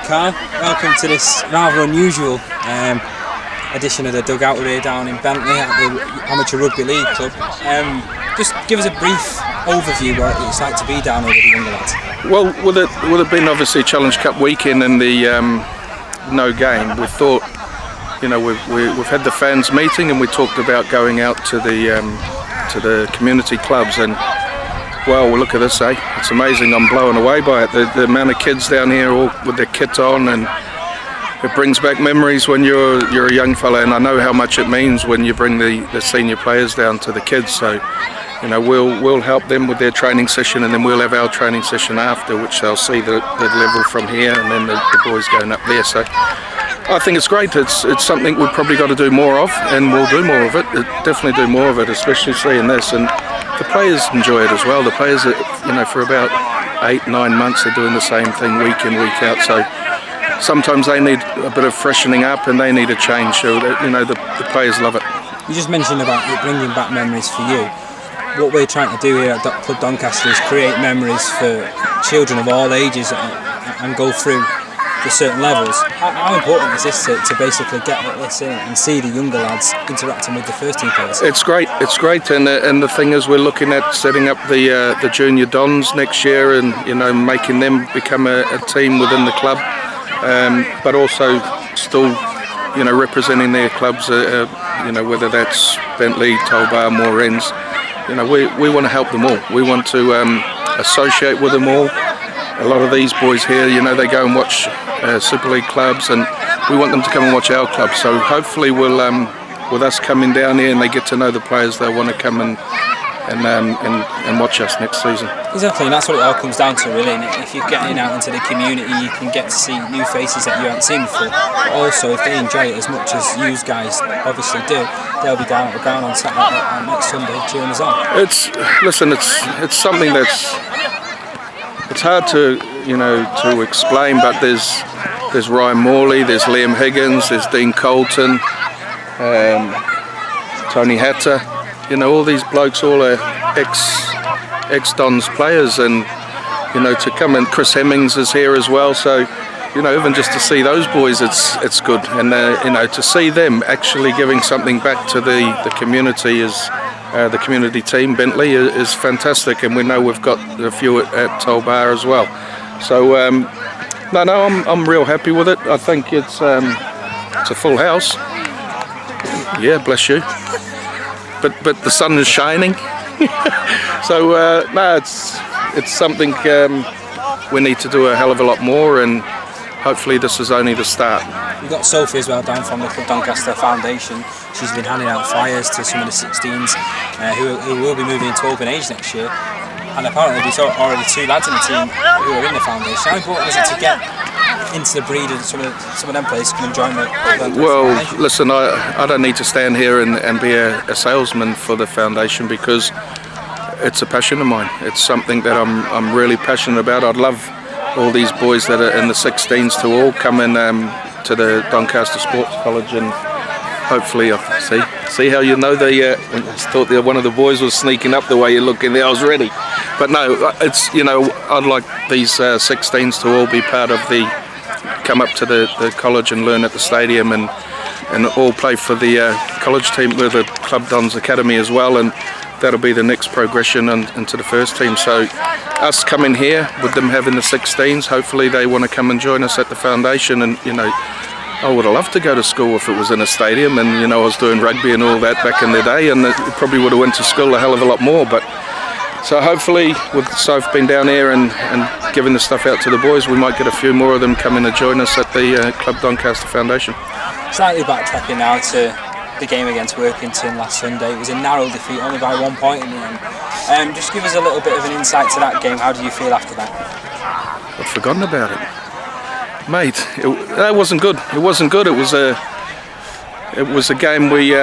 Carl. Welcome to this rather unusual edition of the Dugout. We're here down in Bentley at the Amateur Rugby League Club. Just give us a brief overview what it's like to be down here with the younger lads. Well, with it being obviously Challenge Cup weekend and the no game, we thought, we've had the fans meeting and we talked about going out to the community clubs, and well, look at this, it's amazing. I'm blown away by it. The amount of kids down here all with their kit on, and it brings back memories when you're a young fella, and I know how much it means when you bring the senior players down to the kids. So we'll help them with their training session, and then we'll have our training session after, which they'll see the level from here, and then the boys going up there. So I think it's great. It's something we've probably got to do more of, and we'll do more of it. Definitely do more of it, especially seeing this. And the players enjoy it as well. The players, for about 8-9 months, are doing the same thing week in, week out. So sometimes they need a bit of freshening up, and they need a change. So the players love it. You just mentioned about it bringing back memories for you. What we're trying to do here at Club Doncaster is create memories for children of all ages and go through to certain levels. How important is this to basically get this in and see the younger lads interacting with the first team players? It's great, and the thing is, we're looking at setting up the junior dons next year, and making them become a team within the club, but also still representing their clubs, whether that's Bentley, Tulbar, Moorends. We want to help them all. We want to associate with them all. A lot of these boys here, they go and watch Super League clubs, and we want them to come and watch our club. So hopefully we'll, with us coming down here and they get to know the players, they'll want to come and watch us next season. Exactly, and that's what it all comes down to, really. And if you're getting out into the community, you can get to see new faces that you haven't seen before. But also, if they enjoy it as much as you guys obviously do, they'll be down at the ground on Saturday, next Sunday cheering us on. It's something it's hard to explain, but there's Ryan Morley, there's Liam Higgins, there's Dean Colton, Tony Hatter. All these blokes, all are ex-Dons players, and to come in. Chris Hemmings is here as well, so even just to see those boys, it's good, and to see them actually giving something back to the community is. The community team, Bentley, is fantastic, and we know we've got a few at Tulbar as well. So I'm real happy with it. I think it's a full house. Yeah, bless you. But the sun is shining. So it's something we need to do a hell of a lot more, and hopefully this is only the start. We've got Sophie as well down from the Club Doncaster Foundation. She's been handing out flyers to some of the 16s who will be moving into open age next year. And apparently there's already 2 lads in the team who are in the foundation. How important is it to get into the breed and some of them players can join the foundation? Well, listen, I don't need to stand here and be a salesman for the foundation, because it's a passion of mine. It's something that I'm really passionate about. I'd love all these boys that are in the 16s to all come in to the Doncaster Sports College, and hopefully see how I thought that one of the boys was sneaking up the way you're looking there. I was ready, but no, it's I'd like these 16s to all be part of come up to the college and learn at the stadium, and all play for the college team with the Club Dons Academy as well, and that'll be the next progression into the first team. So us coming here with them having the 16s, hopefully they want to come and join us at the foundation. And I would have loved to go to school if it was in a stadium, and I was doing rugby and all that back in the day, and it probably would have went to school a hell of a lot more. But so hopefully, with Soph being down here and giving the stuff out to the boys, we might get a few more of them coming to join us at the Club Doncaster Foundation. Slightly backtracking now to the game against Workington last Sunday. It was a narrow defeat, only by 1 point in the end. Just give us a little bit of an insight to that game. How do you feel after that? I'd forgotten about it, mate. That wasn't good. It wasn't good. It was a game we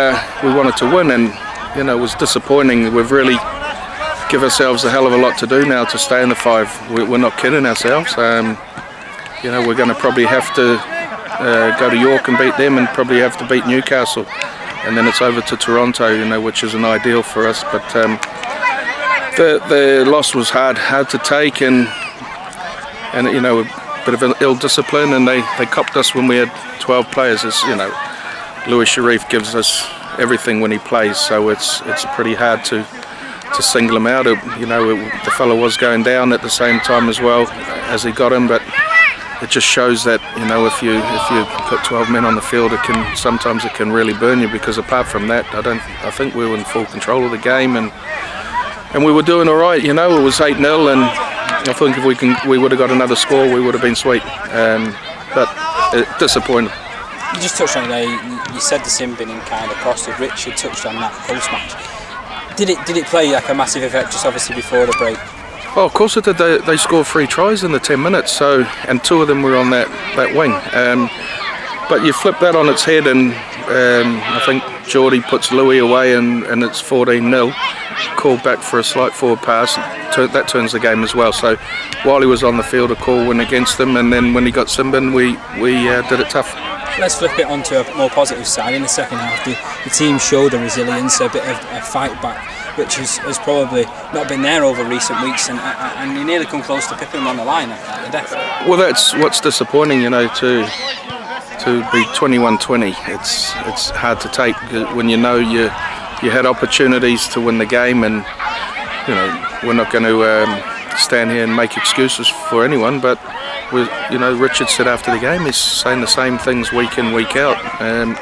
wanted to win, and it was disappointing. We've really give ourselves a hell of a lot to do now to stay in the 5. We're not kidding ourselves. We're going to probably have to go to York and beat them, and probably have to beat Newcastle, and then it's over to Toronto, which is an ideal for us. But the loss was hard to take, and bit of an ill discipline, and they copped us when we had 12 players. As you know, Louis Sharif gives us everything when he plays, so it's pretty hard to single him out. The fellow was going down at the same time as well as he got him, but it just shows that if you put 12 men on the field, sometimes it can really burn you. Because apart from that, I think we were in full control of the game, and we were doing all right. It was 8-0, and I think if we would have got another score, we would have been sweet. But disappointing. You just touched on it there. You said the sim bin kind of costed. Richard touched on that post match. Did it play like a massive effect just obviously before the break? Oh, of course it did. They scored 3 tries in the 10 minutes, and 2 of them were on that wing. But you flip that on its head, and I think Geordie puts Louis away, and it's 14-0. Called back for a slight forward pass. That turns the game as well. So while he was on the field, a call went against him, and then when he got Simbin, we did it tough. Let's flip it onto a more positive side. In the second half, the team showed a resilience, a bit of a fight back, which has probably not been there over recent weeks, and you nearly come close to pipping them on the line at the death. Well, that's what's disappointing, to be 21-20. It's hard to take when you had opportunities to win the game, and we're not going to stand here and make excuses for anyone, but Richard said after the game, he's saying the same things week in, week out, and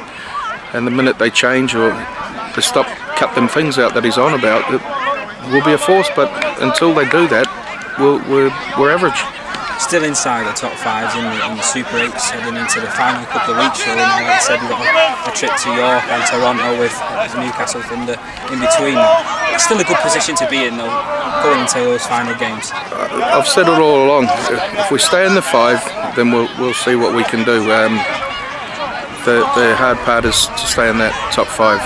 the minute they change or they cut them things out that he's on about, it will be a force. But until they do that, we're average. Still inside the top 5s in the Super 8s, heading into the final couple of weeks. Really, now, like I said, we've got a trip to York and Toronto with Newcastle Thunder in between. It's still a good position to be in, though, going into those final games. I've said it all along. If we stay in the 5, then we'll see what we can do. The hard part is to stay in that top 5.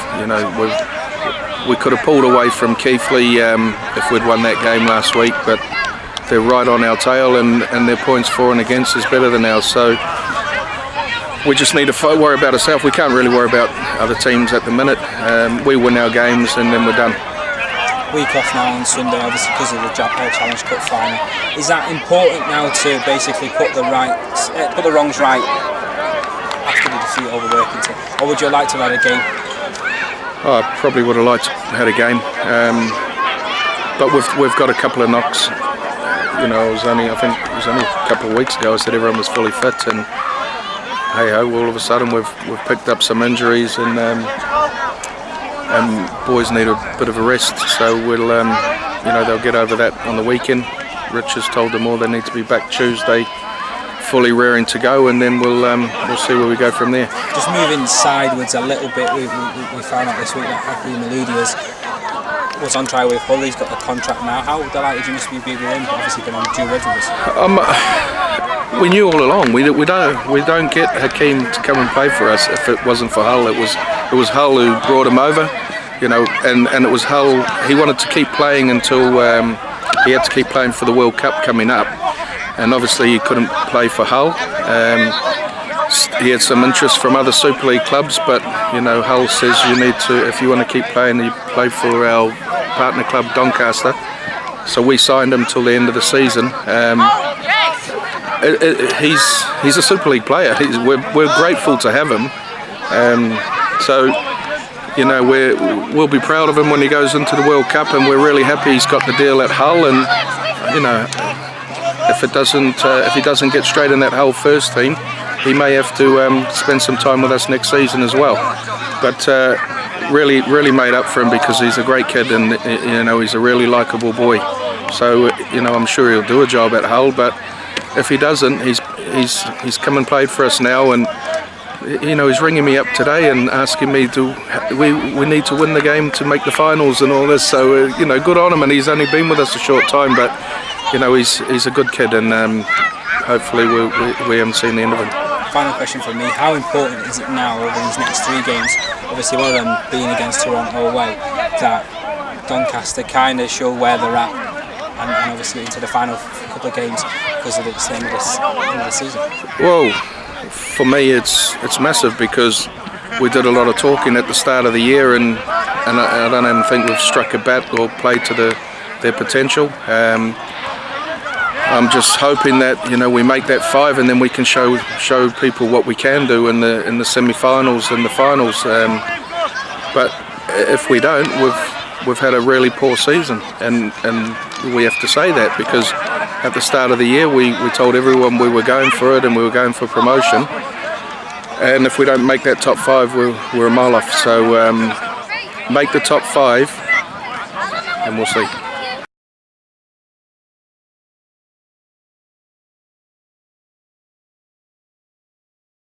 We could have pulled away from Keighley if we'd won that game last week, but they're right on our tail, and their points for and against is better than ours. So we just need to worry about ourselves. We can't really worry about other teams at the minute. We win our games, and then we're done. Week off now on Sunday, obviously because of the Challenge Cup final. Is that important now to basically put the wrongs right after the defeat over Workington, or would you like to have had a game? I probably would have liked to have had a game, but we've got a couple of knocks. I think it was only a couple of weeks ago I said everyone was fully fit, and hey ho, all of a sudden we've picked up some injuries, and boys need a bit of a rest. So they'll get over that on the weekend. Rich has told them all they need to be back Tuesday, fully raring to go, and then we'll see where we go from there. Just moving sideways a little bit, we found out this week that Haku Maloudia was on trial with Hull. He's got a contract now. How delighted you must be with him? Obviously been on dual with us. We knew all along. We don't get Hakeem to come and play for us if it wasn't for Hull. It was Hull who brought him over, and it was Hull. He wanted to keep playing until he had to keep playing for the World Cup coming up, and obviously he couldn't play for Hull. He had some interest from other Super League clubs, but Hull says you need to, if you want to keep playing, you play for our partner club Doncaster. So we signed him till the end of the season. He's a Super League player. We're grateful to have him. We'll be proud of him when he goes into the World Cup, and we're really happy he's got the deal at Hull. And if he doesn't get straight in that Hull first team, he may have to spend some time with us next season as well. But really made up for him, because he's a great kid, and he's a really likeable boy. So I'm sure he'll do a job at Hull. But if he doesn't, he's come and played for us now, and he's ringing me up today and asking me we need to win the game to make the finals and all this. So good on him, and he's only been with us a short time, but he's a good kid, and hopefully we haven't seen the end of him. Final question from me: how important is it now over these next 3 games? Obviously, one of them being against Toronto away, that Doncaster kind of show where they're at, and obviously into the final couple of games because of the end of the season. Well, for me, it's massive, because we did a lot of talking at the start of the year, and I don't even think we've struck a bat or played to their potential. I'm just hoping that we make that 5, and then we can show people what we can do in the semi-finals and the finals. But if we don't, we've had a really poor season, and we have to say that, because at the start of the year we told everyone we were going for it and we were going for promotion. And if we don't make that top 5, we're a mile off. So make the top 5, and we'll see.